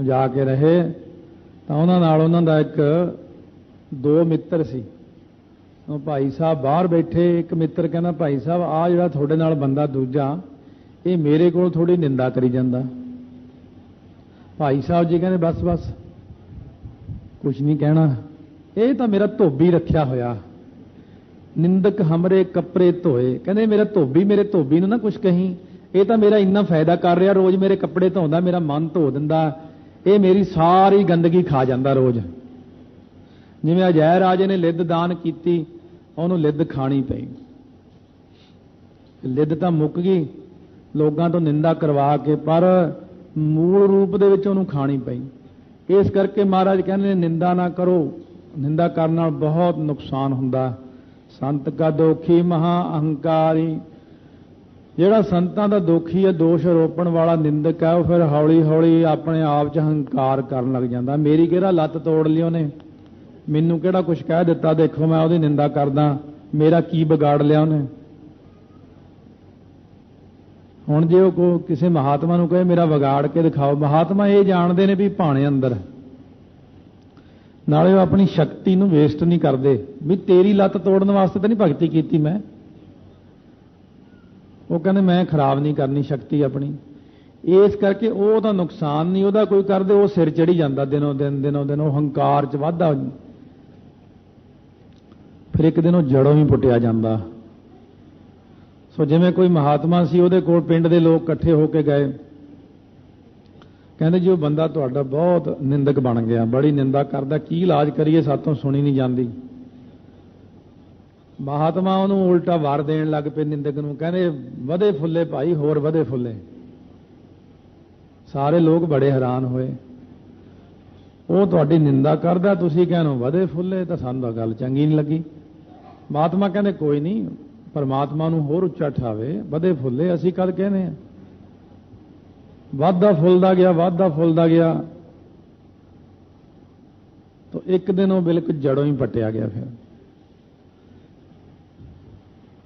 ਜਾ ਕੇ ਰਹੇ ਤਾਂ ਉਹਨਾਂ ਦਾ ਦੋ ਮਿੱਤਰ ਸੀ। ਉਹ ਭਾਈ ਸਾਹਿਬ ਬਾਹਰ ਬੈਠੇ, ਇੱਕ ਮਿੱਤਰ ਕਹਿੰਦਾ ਭਾਈ ਸਾਹਿਬ ਆਹ ਜਿਹੜਾ ਤੁਹਾਡੇ ਨਾਲ ਬੰਦਾ ਦੂਜਾ, ਇਹ ਮੇਰੇ ਕੋਲ ਥੋੜੀ ਨਿੰਦਾ ਕਰੀ ਜਾਂਦਾ। ਭਾਈ ਸਾਹਿਬ ਜੀ ਕਹਿੰਦੇ ਬਸ ਕੁਛ ਨਹੀਂ ਕਹਿਣਾ, ਇਹ ਤਾਂ ਮੇਰਾ ਧੋਬੀ ਰੱਖਿਆ ਹੋਇਆ। ਨਿੰਦਕ ਹਮਰੇ ਕੱਪੜੇ ਧੋਏ। ਕਹਿੰਦੇ ਮੇਰੇ ਧੋਬੀ ਨੂੰ ਨਾ ਕੁਛ ਕਹੀਂ, ਇਹ ਤਾਂ ਮੇਰਾ ਇੰਨਾ ਫਾਇਦਾ ਕਰ ਰਿਹਾ, ਰੋਜ਼ ਮੇਰੇ ਕੱਪੜੇ ਧੋਂਦਾ, ਮੇਰਾ ਮਨ ਧੋ ਦਿੰਦਾ, ਇਹ ਮੇਰੀ ਸਾਰੀ ਗੰਦਗੀ ਖਾ ਜਾਂਦਾ ਰੋਜ਼। ਜਿਵੇਂ ਅਜੈ ਰਾਜੇ ਨੇ ਲਿੱਦ ਦਾਨ ਕੀਤੀ, ਉਹਨੂੰ ਲਿੱਦ ਖਾਣੀ ਪਈ। ਲਿੱਦ ਤਾਂ ਮੁੱਕ ਗਈ ਲੋਕਾਂ ਤੋਂ ਨਿੰਦਾ ਕਰਵਾ ਕੇ, ਪਰ ਮੂਲ ਰੂਪ ਦੇ ਵਿੱਚ ਉਹਨੂੰ ਖਾਣੀ ਪਈ। ਇਸ ਕਰਕੇ ਮਹਾਰਾਜ ਕਹਿੰਦੇ ਨਿੰਦਾ ਨਾ ਕਰੋ, ਨਿੰਦਾ ਕਰਨ ਨਾਲ ਬਹੁਤ ਨੁਕਸਾਨ ਹੁੰਦਾ। ਸੰਤ ਕਾ ਦੋਖੀ ਮਹਾ ਅਹੰਕਾਰੀ। ਜਿਹੜਾ ਸੰਤਾਂ ਦਾ ਦੋਖੀ ਹੈ, ਦੋਸ਼ ਆਰੋਪਣ ਵਾਲਾ ਨਿੰਦਕ ਹੈ, ਉਹ ਫਿਰ ਹੌਲੀ-ਹੌਲੀ ਆਪਣੇ ਆਪ 'ਚ ਹੰਕਾਰ ਕਰਨ ਲੱਗ ਜਾਂਦਾ। ਮੇਰੀ ਕਿਹੜਾ ਲੱਤ ਤੋੜ ਲਈ ਉਹਨੇ, ਮੈਨੂੰ ਕਿਹੜਾ ਕੁਝ ਕਹਿ ਦਿੱਤਾ, ਦੇਖੋ ਮੈਂ ਉਹਦੀ ਨਿੰਦਾ ਕਰਦਾ, ਮੇਰਾ ਕੀ ਵਿਗਾੜ ਲਿਆ ਉਹਨੇ। ਹੁਣ ਜੇ ਉਹ ਕਿਸੇ ਮਹਾਤਮਾ ਨੂੰ ਕਹੇ ਮੇਰਾ ਵਿਗਾੜ ਕੇ ਦਿਖਾਓ, ਮਹਾਤਮਾ ਇਹ ਜਾਣਦੇ ਨੇ ਵੀ ਭਾਣੇ ਅੰਦਰ, ਨਾਲੇ ਉਹ ਆਪਣੀ ਸ਼ਕਤੀ ਨੂੰ ਵੇਸਟ ਨਹੀਂ ਕਰਦੇ ਵੀ ਤੇਰੀ ਲੱਤ ਤੋੜਨ ਵਾਸਤੇ ਤਾਂ ਨਹੀਂ ਭਗਤੀ ਕੀਤੀ ਮੈਂ। ਉਹ ਕਹਿੰਦੇ ਮੈਂ ਖਰਾਬ ਨਹੀਂ ਕਰਨੀ ਸ਼ਕਤੀ ਆਪਣੀ। ਇਸ ਕਰਕੇ ਉਹ ਤਾਂ ਨੁਕਸਾਨ ਨਹੀਂ ਉਹਦਾ ਕੋਈ ਕਰਦੇ, ਉਹ ਸਿਰ ਚੜੀ ਜਾਂਦਾ ਦਿਨੋਂ ਦਿਨ ਉਹ ਹੰਕਾਰ 'ਚ ਵਾਧਾ। ਫਿਰ ਇੱਕ ਦਿਨ ਉਹ ਜੜੋਂ ਹੀ ਪੁੱਟਿਆ ਜਾਂਦਾ। ਸੋ ਜਿਵੇਂ ਕੋਈ ਮਹਾਤਮਾ ਸੀ, ਉਹਦੇ ਕੋਲ ਪਿੰਡ ਦੇ ਲੋਕ ਇਕੱਠੇ ਹੋ ਕੇ ਗਏ, ਕਹਿੰਦੇ ਜੀ ਉਹ ਬੰਦਾ ਤੁਹਾਡਾ ਬਹੁਤ ਨਿੰਦਕ ਬਣ ਗਿਆ, ਬੜੀ ਨਿੰਦਾ ਕਰਦਾ, ਕੀ ਇਲਾਜ ਕਰੀਏ, ਸਾਤੋਂ ਸੁਣੀ ਨਹੀਂ ਜਾਂਦੀ। ਮਹਾਤਮਾ ਉਹਨੂੰ ਉਲਟਾ ਵਾਰ ਦੇਣ ਲੱਗ ਪਏ ਨਿੰਦਕ ਨੂੰ, ਕਹਿੰਦੇ ਵਧੇ ਫੁੱਲੇ ਭਾਈ, ਹੋਰ ਵਧੇ ਫੁੱਲੇ। ਸਾਰੇ ਲੋਕ ਬੜੇ ਹੈਰਾਨ ਹੋਏ। ਉਹ ਤੁਹਾਡੀ ਨਿੰਦਾ ਕਰਦਾ, ਤੁਸੀਂ ਕਹਿੰਦੇ ਵਧੇ ਫੁੱਲੇ, ਤਾਂ ਸਾਨੂੰ ਤਾਂ ਗੱਲ ਚੰਗੀ ਨਹੀਂ ਲੱਗੀ। ਮਹਾਤਮਾ ਕਹਿੰਦੇ ਕੋਈ ਨਹੀਂ, परमात्मा नूं होर उच्चा ठावे, वधे फुੱਲੇ। ਅਸੀਂ ਕਦ ਕਹਿੰਦੇ ਆ? वाधा फुलदा गया, वाधा फुलदा गया, तो एक दिन वो बिल्कुल जड़ों ही पटिया गया। फिर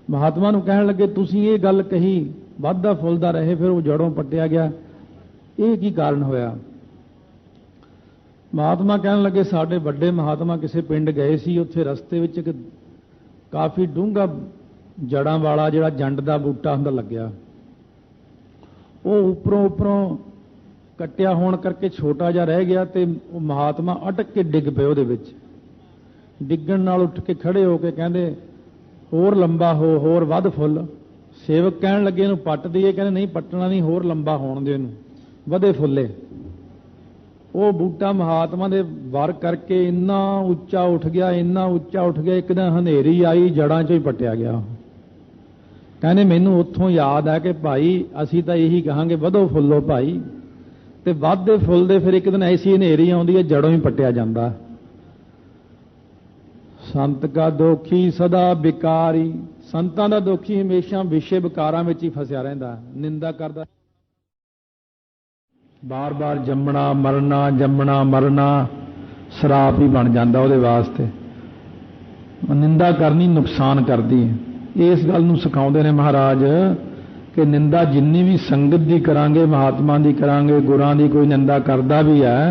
महात्मा नूं कहण लगे, तुसीं ये गल कही, वाधा फुलदा रहे, फिर वो जड़ों पटिया गया, ये की कारण होया? महात्मा कहण लगे, साडे वड्डे महात्मा किसी पिंड गए सी, उत्थे रस्ते विच एक काफ़ी डूंगा जड़ां वाला जिहड़ा जंड दा बूटा हुंदा लग्या, वो उपरों उपरों कट्टिया होने करके छोटा जिहा रह गया, तो वो महात्मा अटक के डिग पे उहदे विच। डिगण नाल उठ के खड़े हो के कहंदे, होर लंबा हो, होर वध फुੱਲ। सेवक कहण लगे, इहनूं पट दईए, कहंदे नहीं पट्टना नहीं, होर लंबा होण दिओ, इहनूं वधे फुੱਲੇ। वो बूटा महात्मा दे वार करके इन्ना उच्चा उठ गया, इन्ना उच्चा उठ गया, एक दिन हनेरी आई, जड़ां चों ही पट्टिया गया। कहने मैनू उत्थों याद है कि भाई असी तो यही कहांगे, वधो फुੱਲੋ भाई, तो वधदे फुੱਲਦੇ फिर एक दिन ऐसी हनेरी आउंदी है, जड़ों ही पट्टिया जांदा। संत का दोखी सदा विकारी, संतां दा दोखी हमेशा विषय विकारां विच ही फसिया रहिंदा, निंदा करदा, बार बार जम्मना मरना शराप ही बन जांदा उहदे वास्ते। निंदा करनी नुकसान करदी है। इस गल नूं सिखाउंदे ने महाराज कि निंदा जिन्नी भी संगत दी करांगे, महात्मा दी करांगे, गुरां दी कोई निंदा करदा भी है,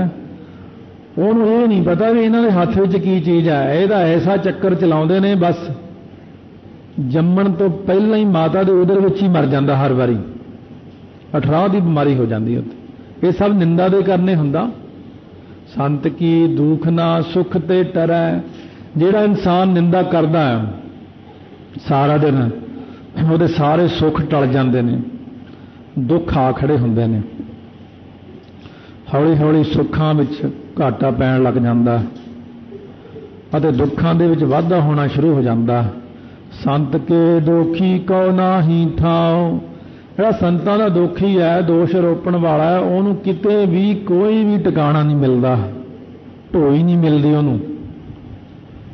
उहनूं ये नहीं पता भी इन्हां दे हत्थ विच की चीज़ है। इहदा ऐसा चक्कर चलाउंदे ने, बस जम्मण तो पहलां ही माता दे उदर विच ही मर जांदा, हर वारी अठराह दी बीमारी हो जांदी है। ये सब निंदा दे करने हुंदा। संत की दुख ना सुख ते टरै, जिहड़ा इंसान निंदा करदा है सारा दिन ਉਹਦੇ ਸਾਰੇ ਸੁੱਖ ਟਲ ਜਾਂਦੇ ਨੇ, ਦੁੱਖ ਆ ਖੜੇ ਹੁੰਦੇ ਨੇ, ਹੌਲੀ ਹੌਲੀ ਸੁੱਖਾਂ ਵਿੱਚ ਘਾਟਾ ਪੈਣ ਲੱਗ ਜਾਂਦਾ ਅਤੇ ਦੁੱਖਾਂ ਦੇ ਵਿੱਚ ਵਾਧਾ ਹੋਣਾ ਸ਼ੁਰੂ ਹੋ ਜਾਂਦਾ। ਸੰਤ ਕੇ ਦੋਖੀ ਕੋ ਨਾਹੀ ਥਾਉ, ਜਿਹੜਾ ਸੰਤਾਂ ਦਾ ਦੋਖੀ ਹੈ, ਦੋਸ਼ ਰੋਪਣ ਵਾਲਾ ਹੈ, ਉਹਨੂੰ ਕਿਤੇ ਵੀ ਕੋਈ ਵੀ ਟਿਕਾਣਾ ਨਹੀਂ ਮਿਲਦਾ, ਢੋਈ ਨਹੀਂ ਮਿਲਦੀ ਉਹਨੂੰ,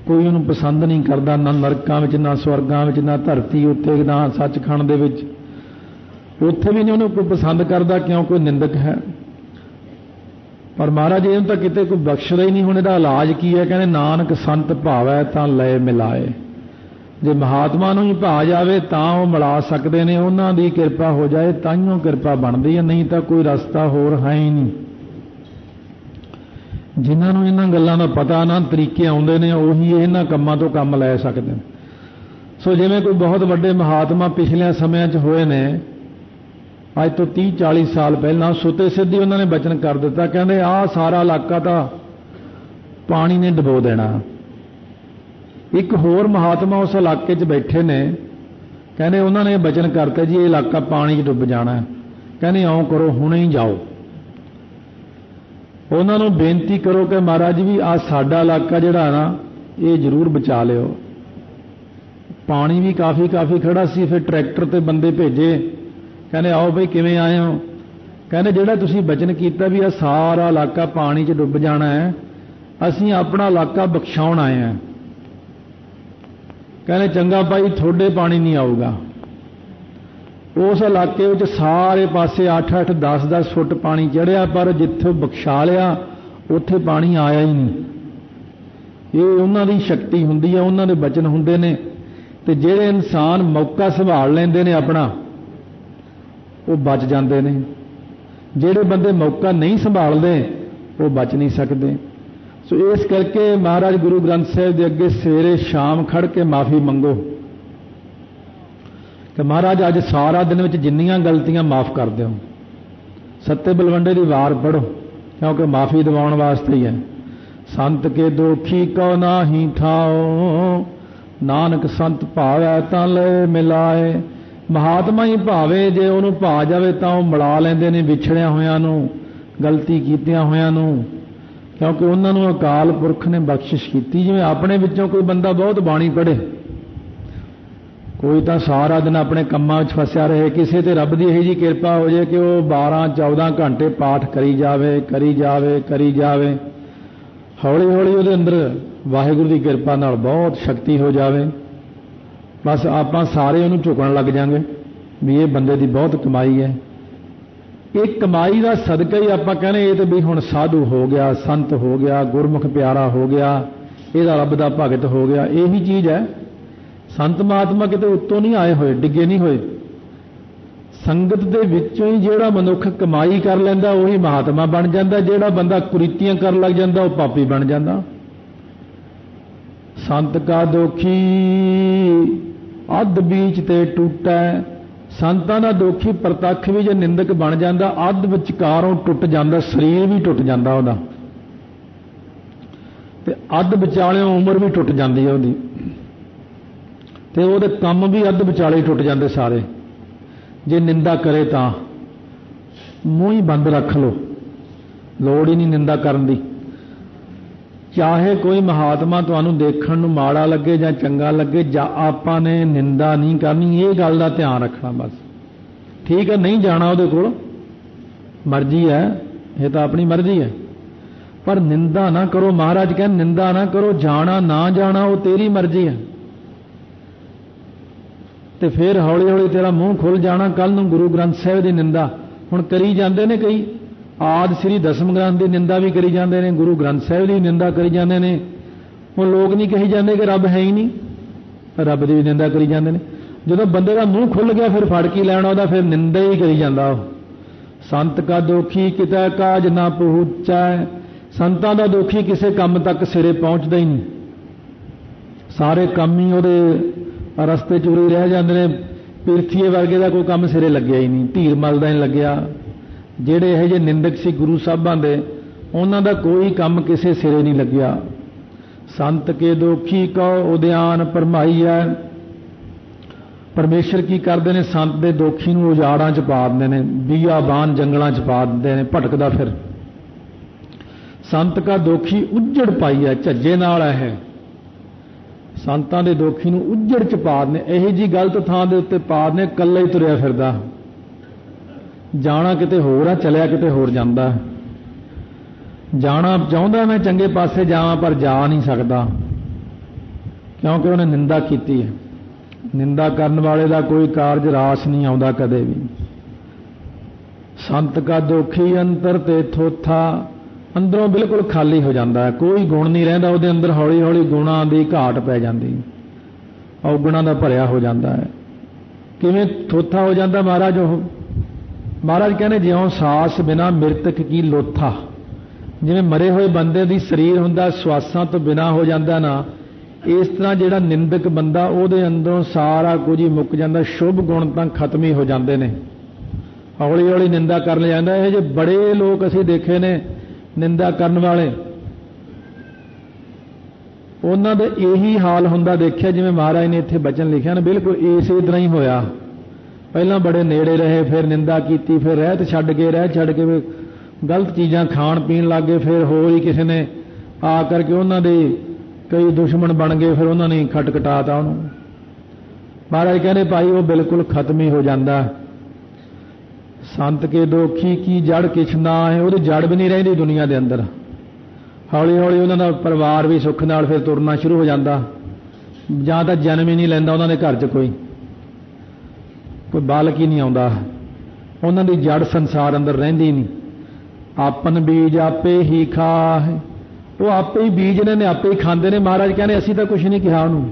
कोई उन्होंने पसंद नहीं करता, ना नरकों में, ना स्वर्गों में, ना धरती उत्ते, ना सचखंड दे विच, उत्थे भी नहीं उन्होंने कोई पसंद करता, क्यों? कोई निंदक है। पर महाराज इन्हूं तां किते कोई बख्शदा ही नहीं। हुण इहदा इलाज की है? कहने नानक संत भावै तां लय मिलाए। जे महात्मा नूं ही भा जावे तां वो मिला सकदे ने, उन्हां दी किरपा हो जाए तांहियों किरपा बनदी है, नहीं तां कोई रस्ता होर है ही नहीं। जिन्होंने इन्हां गल्लां दा पता ना तरीके आउंदे ने, उही इन्हां कम्मां तो काम लै सकदे। सो जिवें कोई बहुत वड्डे महात्मा पिछले समय च होए ने, अज तो 30-40 साल पहलां सुते सिद्धि उन्होंने बचन कर दिता, कहंदे आ सारा इलाका तो पानी ने डबो देना। एक होर महात्मा उस इलाके च बैठे ने, कहंदे उन्होंने बचन करते जी ये इलाका पानी च डुब जाना है, कहंदे आओ करो हुणे ही जाओ, उन्होंने बेनती करो कि महाराज भी आ साडा इलाका जिहड़ा ना ये जरूर बचा लिओ। पानी भी काफ़ी खड़ा सी, फिर ट्रैक्टर ते बंदे भेजे, कहने आओ भाई किवें आए हो? कहने जिहड़ा तुसीं बचन कीता भी आ सारा इलाका पानी च डुब जाना है, असीं अपना इलाका बख्शाउण आए हैं। कहने चंगा भाई थोड़े पानी नहीं आऊगा। उस इलाके में सारे पासे 8-8, 10-10 फुट पानी चढ़िया, पर जिथों बख्शा लिया उत्थे पानी आया ही नहीं। ये उन्हां दी शक्ति हुंदी है, उन्हां दे बचन हुंदे ने। ते जिहड़े इंसान मौका संभाल लेंदे ने अपना, वो बच जाते हैं। जिहड़े बंदे मौका नहीं संभालते वो बच नहीं सकते। सो इस करके महाराज गुरु ग्रंथ साहिब के अगे सवेरे शाम खड़ के माफ़ी मंगो कि महाराज अज सारा दिन में जिन्नियां गलतियां माफ़ कर दो। सत्ते बलवंडे की वार पढ़ो, क्योंकि माफ़ी दिवाउण वास्ते ही है। संत के दोखी को नाहीं ठाओ, नानक संत भावै तां लय मिलाए। महात्मा ही भावे, जे उन्होंने भा जाए तो वह मिला लेंदे ने विछड़िया होयां नूं, गलती कीतियां होयां नूं, क्योंकि उन्होंने अकाल पुरख ने बख्शिश की। जिवें अपने विचों कोई बंदा बहुत बाणी पढ़े, कोई तो सारा दिन अपने कम्मां विच फसिया रहे, किसी ते रब दी इही जी किरपा हो जाए कि वह 12-14 घंटे पाठ करी जावे, हौली हौली उहदे अंदर वाहिगुरू की किरपा नाल बहुत शक्ति हो जाए। बस आप सारे उन्होंने झुकण लग जाएंगे भी ये बंदे की बहुत कमाई है। ये कमाई का सदका ही आप कहने ये तो भी हुण साधु हो गया, संत हो गया, गुरमुख प्यारा हो गया, ये रब का भगत हो गया। यही चीज़ है। संत महात्मा किते उत्तों नहीं आए हुए, डिगे नहीं हुए। संगत के विचों ही जिहड़ा मनुख कमाई कर लैंदा वही महात्मा बन जाता, जिहड़ा बंदा कुरीतियां कर लग जाता वह पापी बन जाता। संत का दोखी अध बीच ते टूटा। संतां दा दोखी प्रतख भी जे निंदक बन जाता अध विचकारों टुट जाता, शरीर भी टुट जाता उहदा, ते अध विचालियों उम्र भी टुट जाती है उहदी, ते उहदे काम भी अध विचाले टुट जाते सारे। जे निंदा करे तो मूँह ही बंद रख लो, लोड़ ही नहीं निंदा करन दी। चाहे कोई महात्मा तुहानूं देखण नूं माड़ा लगे जां चंगा लगे, जां आपां ने निंदा नहीं करनी, ये गल दा ध्यान रखना बस। ठीक है, नहीं जाना उहदे कोल, मर्जी है, ये तो अपनी मर्जी है, पर निंदा ना करो। महाराज कहन निंदा ना करो, जाना ना जाना वो तेरी मर्जी है। तो फिर हौली हौली तेरा मूँह खुल जाना। कल नूं गुरु ग्रंथ साहिब की निंदा हुण करी जाते हैं कई, आदि श्री दसम ग्रंथ की निंदा भी करी जाते हैं, गुरु ग्रंथ साहिब की निंदा करी जाते हैं। हुण लोग नहीं कही जाते कि रब है ही नहीं, रब की भी निंदा करी जाते हैं। जो बंदे का मूँह खुल गया फिर फड़ के लैना उहदा, फिर निंदा ही करी जाता। संत का दोखी कितै काज ना पहुँचै। संतां दा दोखी किसी काम तक सिरे पहुँचता ही नहीं, सारे काम ही उहदे रस्ते चुरी रह जाते हैं। पिरथीए वर्गे का कोई काम सिरे लग्या ही नहीं, धीर मल का नहीं लग्या। ਜਿਹੜੇ ਇਹ ਜਿਹੇ ਨਿੰਦਕ ਸੀ गुरु ਸਾਹਿਬਾਂ ਦੇ, ਉਹਨਾਂ ਦਾ ਕੋਈ ਕੰਮ ਕਿਸੇ ਸਿਰੇ नहीं लग्या। संत के दोखी कहो उद्यान भरमाईऐ। परमेश्वर की करते हैं, संत के दोखी नूं उजाड़ां च पा दिंदे ने, बियाबान जंगलों च पा दिंदे ने, भटकदा फिर। संत का दोखी उजड़ पाई है, झज्जे नाल है। संतां दे दोखी नूं उजड़ च पा दिंदे, इहो जी गलत थां दे उत्ते पा दिंदे, कल्ला ही तुरिया फिरदा। जाना किते होर आ, चलिया किते होर जांदा। जाना चाहुंदा मैं चंगे पासे जावां पर जा नहीं सकदा, क्योंकि उन्हें निंदा कीती है। निंदा करन वाले दा कोई कारज रास नहीं आउंदा कदे भी। संत का दोखी अंतर ते थोथा। अंदरों बिल्कुल खाली हो जाता है, कोई गुण नहीं रहिंदा उहदे अंदर। हौली हौली गुणां दी घाट पै जांदी, औगुणां दा भरिया हो जाता है। किवें थोथा हो जाता महाराज? महाराज कहने ज्यों सास बिना मृतक की लोथा। जिवें मरे हुए बंदे दी शरीर हुंदा श्वासां तो बिना हो जाता ना, इस तरह जिहड़ा निंदक बंदा उहदे अंदरों सारा कुछ ही मुक जाता, शुभ गुण तां खत्म ही हो जाते हैं। हौली हौली निंदा कर लिया जाता। ये जो बड़े लोग असीं देखे ने निंदा करन वाले, उन्हां दा यही हाल हुंदा देखिया जिवें महाराज ने इत्थे बचन लिखिया ना, बिल्कुल इसे तरह ही होया। पहला बड़े नेड़े रहे, फिर निंदा की, फिर रहत छड्ड के, रह छड्ड के गलत चीज़ां खाण पीण लग गए, फिर होर ही किसी ने आ करके उन्हां दे कई दुश्मन बन गए, फिर उन्होंने खटखटाता उन्होंने। महाराज कहने भाई वो बिल्कुल खत्म ही हो जाता। संत के दोखी की जड़ किछ ना है, वो जड़ भी नहीं रही दुनिया के अंदर। हौली हौली उन्होंने परिवार भी सुख नाल फिर तुरना शुरू हो जाता, जां तां जन्म ही नहीं लैंदा उन्होंने घर च कोई बालक ही नहीं आता। उन्हों की जड़ संसार अंदर रहिंदी नहीं। आपन बीज आपे ही खा है, वो आपे ही बीज ने आपे ही खाते हैं। महाराज कहने असी तो कुछ नहीं कहा उन्होंने,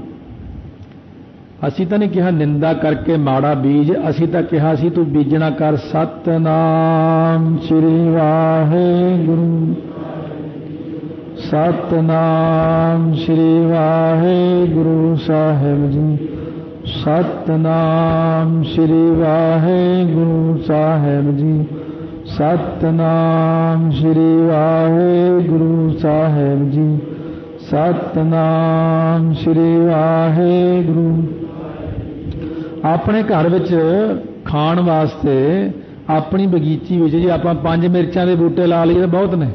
असी तो नहीं कहा निंदा करके माड़ा बीज, असी तो कहा सी तू बीजना कर सतनाम श्री वाहेगुरु, सतनाम श्री वाहेगुरु साहिब जी, सतनाम श्री वाहेगुरु साहिब जी, सतनाम श्री वाहेगुरु साहिब जी, सतनाम श्री वाहेगुरु। अपने घर विच खाण वास्ते अपनी बगीची विच जी आपां 5 मिर्चां दे बूटे ला लईए तो बहुत ने।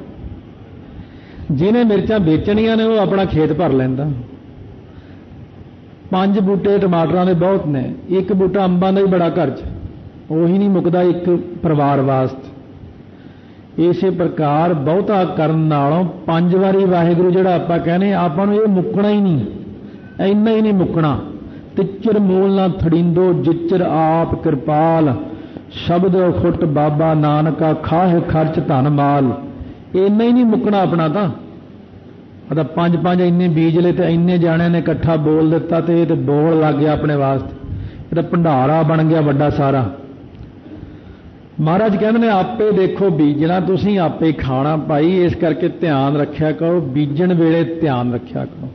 जिन्हें मिर्चां बेचणियां ने वो अपना खेत भर लैंदा। 5 बूटे टमाटरां दे बहुत ने, एक बूटा अंबां दा ही बड़ा घर च, ਉਹੀ नहीं मुकदा एक परिवार वास्ते। इसे प्रकार बहुता करन नालों 5 वारी वाहिगुरू जिहड़ा आपां कहने आपां नूं इह मुकना ही नहीं, इन्ना ही नहीं मुकना। तिचर मूल ना थड़िंदो जिचर आप कृपाल, शब्द फुट बाबा नानका खाह खर्च धन माल। इन्ना ही नहीं मुकना अपना तो पंज पंज इन्ने बीज ले तो इन्ने जाने ने इकट्ठा बोल दिता तो ये बोल लग गया अपने वास्ते, ये तो भंडारा बन गया बड़ा सारा। महाराज कहते हैं आपे देखो बीजना तुसीं आपे खाना भाई, इस करके ध्यान रखा करो, बीजण वेले ध्यान रखा करो,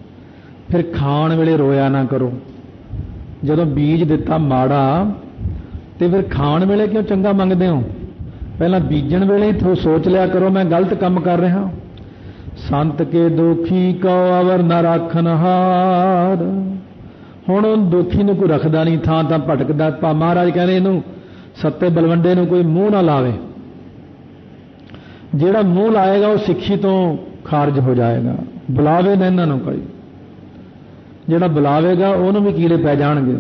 फिर खाण वेले रोया ना करो। जदों बीज दिता माड़ा तो फिर खाण वेले क्यों चंगा मंगदे हो? पहला बीजण वेले ही सोच लिया करो मैं गलत काम कर रहा। संत के दुखी को अवर न राखन हार, हुण दुखी नूं कोई रखदा नहीं, थां तां भटकदा। महाराज कहते इनू सत्ते बलवंडे नूं कोई मूँह ना लावे, जिहड़ा मूँह लाएगा वो सिੱਖੀ तो खारज हो जाएगा। बुलावे ना इन्हां नूं कोई, जिहड़ा बुलावेगा उहनूं भी कीड़े पै जाणगे।